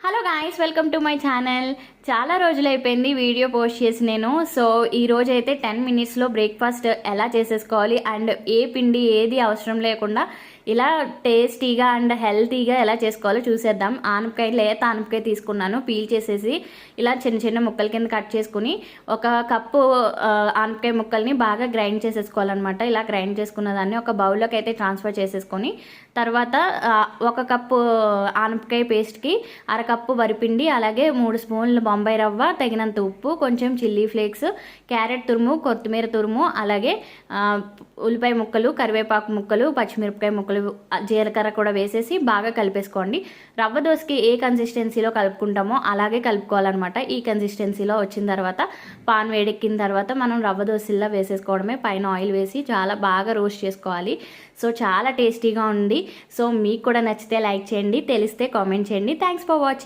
Hello guys, welcome to my channel. చాలా రోజులు అయిపోయింది వీడియో పోస్ట్ చేసి నేను. సో ఈ రోజు అయితే 10 మినిట్స్లో బ్రేక్ఫాస్ట్ ఎలా చేసేసుకోవాలి అండ్ ఏ పిండి ఏది అవసరం లేకుండా ఇలా టేస్టీగా అండ్ హెల్తీగా ఎలా చేసుకోవాలో చూసేద్దాం. ఆనపకాయ, లేత ఆనపకాయ తీసుకున్నాను, పీల్ చేసేసి ఇలా చిన్న చిన్న ముక్కల కింద కట్ చేసుకుని ఒక కప్పు ఆనపకాయ ముక్కల్ని బాగా గ్రైండ్ చేసేసుకోవాలన్నమాట. ఇలా గ్రైండ్ చేసుకున్న దాన్ని ఒక బౌల్లోకి అయితే ట్రాన్స్ఫర్ చేసేసుకొని తర్వాత ఒక కప్పు ఆనపకాయ పేస్ట్కి అరకప్పు వరిపిండి, అలాగే 3 స్పూన్లు బొంబాయి రవ్వ, తగినంత ఉప్పు, కొంచెం చిల్లీ ఫ్లేక్స్, క్యారెట్ తురుము, కొత్తిమీర తురుము, అలాగే ఉల్లిపాయ ముక్కలు, కరివేపాకు ముక్కలు, పచ్చిమిరపకాయ ముక్కలు, జీలకర్ర కూడా వేసేసి బాగా కలిపేసుకోండి. రవ్వ దోశకి ఏ కన్సిస్టెన్సీలో కలుపుకుంటామో అలాగే కలుపుకోవాలన్నమాట. ఈ కన్సిస్టెన్సీలో వచ్చిన తర్వాత పాన్ వేడెక్కిన తర్వాత మనం రవ్వ దోశల్లో వేసేసుకోవడమే. పైన ఆయిల్ వేసి చాలా బాగా రోస్ట్ చేసుకోవాలి. సో చాలా టేస్టీగా ఉంది. సో మీకు కూడా నచ్చితే లైక్ చేయండి, తెలిస్తే కామెంట్ చేయండి. Thanks for watching.